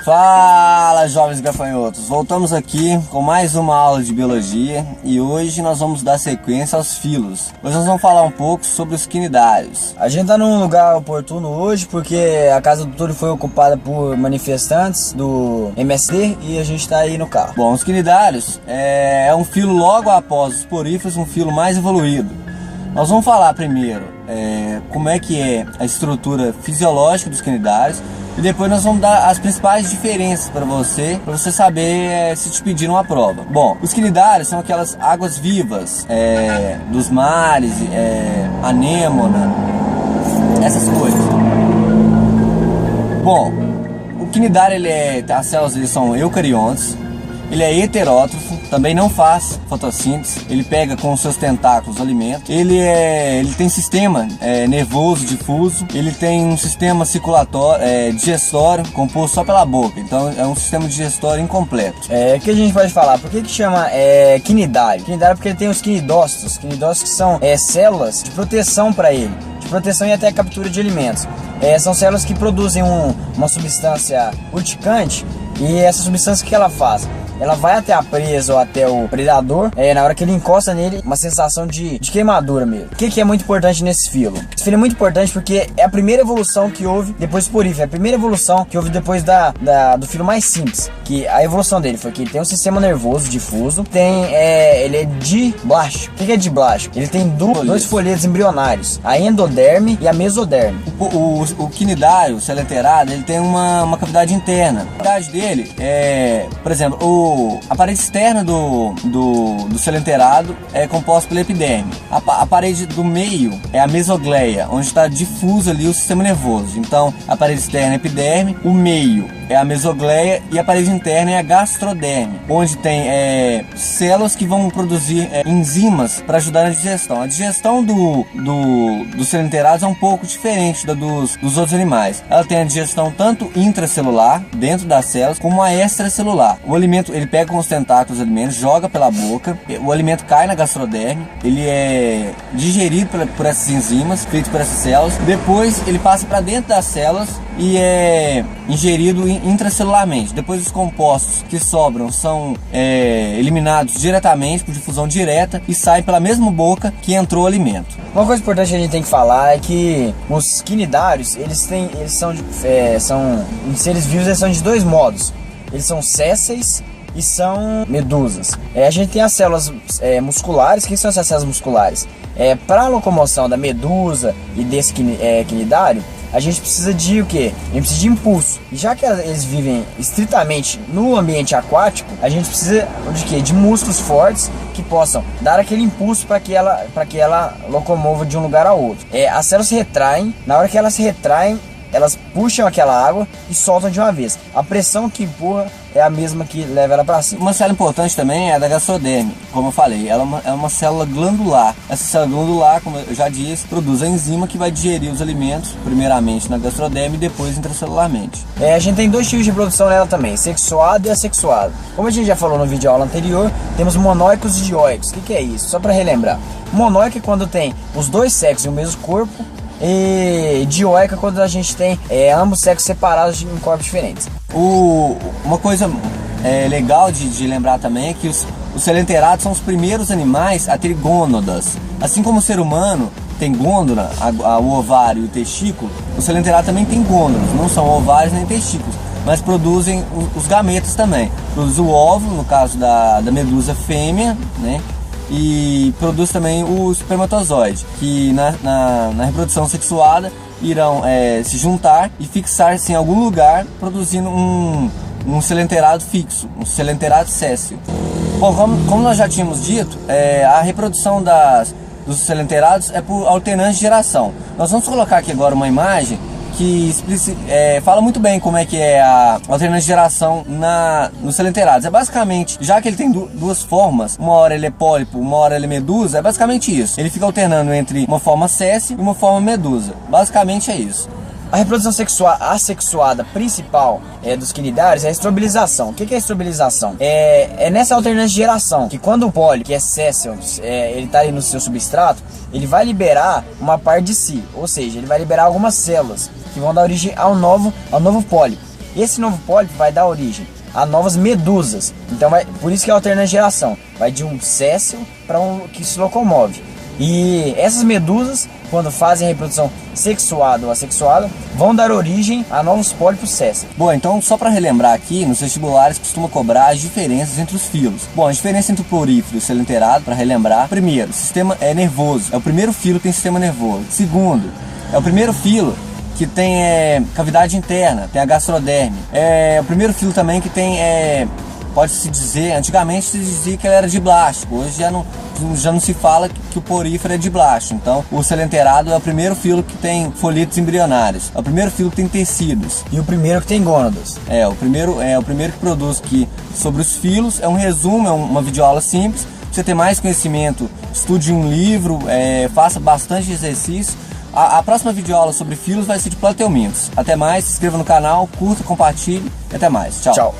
Fala, jovens gafanhotos! Voltamos aqui com mais uma aula de biologia e hoje nós vamos dar sequência aos filos. Hoje nós vamos falar um pouco sobre os quinidários. A gente tá num lugar oportuno hoje porque a casa do Túlio foi ocupada por manifestantes do MST e a gente tá aí no carro. Bom, os quinidários é um filo logo após os poríferos, um filo mais evoluído. Nós vamos falar primeiro como é que é a estrutura fisiológica dos quinidários e depois nós vamos dar as principais diferenças para você saber se te pedir uma prova. Bom, os quinidários são aquelas águas vivas dos mares, anêmona, essas coisas. Bom, o quinidário as células dele são eucariontes. Ele é heterótrofo, também não faz fotossíntese, ele pega com os seus tentáculos o alimento. Ele tem sistema nervoso difuso, ele tem um sistema circulatório, digestório, composto só pela boca, então é um sistema digestório incompleto. O que a gente pode falar? Por que chama quinidário? Quinidário porque ele tem os quinidócitos, que são células de proteção para ele, de proteção e até captura de alimentos. São células que produzem uma substância urticante e essa substância, o que ela faz? Ela vai até a presa ou até o predador, na hora que ele encosta nele, uma sensação de queimadura mesmo. O que é muito importante nesse filo? Esse filo é muito importante porque é a primeira evolução que houve depois do porífero, é a primeira evolução que houve depois do filo mais simples, que a evolução dele foi que ele tem um sistema nervoso difuso, ele é diblástico. O que é diblástico? Ele tem dois folhetos embrionários, a endoderme e a mesoderme. O quinidário celenterado, ele tem uma cavidade interna. A cavidade dele por exemplo, a parede externa do celenterado é composta pela epiderme. A parede do meio é a mesogleia, onde está difuso ali o sistema nervoso. Então, a parede externa é a epiderme, o meio é a mesogleia e a parede interna é a gastroderme, onde tem células que vão produzir enzimas para ajudar na digestão. A digestão dos celenterados é um pouco diferente da dos outros animais. Ela tem a digestão tanto intracelular, dentro das células, como a extracelular. O alimento, ele pega com os tentáculos os alimentos, joga pela boca, o alimento cai na gastroderme, ele é digerido por essas enzimas, feitas por essas células, depois ele passa para dentro das células e é ingerido intracelularmente. Depois os compostos que sobram são eliminados diretamente por difusão direta e saem pela mesma boca que entrou o alimento. Uma coisa importante que a gente tem que falar é que os quinidários, eles são em seres vivos, eles são de dois modos. Eles são sésseis e são medusas. A gente tem as células musculares. O que são essas células musculares? Para a locomoção da medusa e desse quinidário, a gente precisa de o quê? A gente precisa de impulso. E já que eles vivem estritamente no ambiente aquático, a gente precisa de quê? De músculos fortes que possam dar aquele impulso para que ela locomova de um lugar ao outro. As células se retraem. Na hora que elas se retraem, elas puxam aquela água e soltam de uma vez. A pressão que empurra é a mesma que leva ela para cima. Uma célula importante também é a da gastroderme. Como eu falei, ela é uma célula glandular. Essa célula glandular, como eu já disse, produz a enzima que vai digerir os alimentos, primeiramente na gastroderme e depois intracelularmente. A gente tem dois tipos de produção nela também, sexuado e assexuado. Como a gente já falou no vídeo aula anterior, temos monóicos e dioicos. O que é isso? Só para relembrar. Monóico é quando tem os dois sexos em um mesmo corpo, e dioica quando a gente tem ambos sexos separados em corpos diferentes. Uma coisa legal de lembrar também é que os celenterados são os primeiros animais a ter gônadas. Assim como o ser humano tem gônada, o ovário e o testículo, o celenterado também tem gônadas, não são ovários nem testículos, mas produzem os gametas também. Produz o óvulo, no caso da medusa fêmea, né? E produz também o espermatozoide, que na reprodução sexuada irão se juntar e fixar-se em algum lugar, produzindo um celenterado fixo, um celenterado séssil. Bom, como nós já tínhamos dito, a reprodução dos celenterados é por alternância de geração. Nós vamos colocar aqui agora uma imagem que fala muito bem como é que é a alternância de geração nos celenterados. É basicamente, já que ele tem duas formas, uma hora ele é pólipo, uma hora ele é medusa, é basicamente isso. Ele fica alternando entre uma forma séssil e uma forma medusa. Basicamente é isso. A reprodução assexuada principal dos quinidários é a estrobilização. O que é a estrobilização? É nessa alternância de geração, que quando o pólipo, que é séssil, ele está ali no seu substrato, ele vai liberar uma parte de si, ou seja, ele vai liberar algumas células que vão dar origem ao novo pólipo. Esse novo pólipo vai dar origem a novas medusas. Então por isso que é alternando geração. Vai de um séssil para um que se locomove. E essas medusas, quando fazem a reprodução sexuada ou assexuada, vão dar origem a novos pólipos sésseis. Bom, então só para relembrar aqui, nos vestibulares costuma cobrar as diferenças entre os filos. Bom, a diferença entre o porífero e o selenterado, para relembrar: primeiro, o sistema é nervoso, é o primeiro filo que tem sistema nervoso. Segundo, é o primeiro filo que tem cavidade interna, tem a gastroderme. É o primeiro filo também que tem, pode-se dizer, antigamente se dizia que ele era diblástico, hoje já não se fala que o porífero é diblástico. Então o selenterado é o primeiro filo que tem folíolos embrionários, é o primeiro filo que tem tecidos. E o primeiro que tem gônadas. O primeiro que produz aqui sobre os filos. É um resumo, é uma videoaula simples. Pra você ter mais conhecimento, estude um livro, faça bastante exercício. A próxima videoaula sobre filos vai ser de plateumintos. Até mais, se inscreva no canal, curta, compartilhe e até mais. Tchau. Tchau.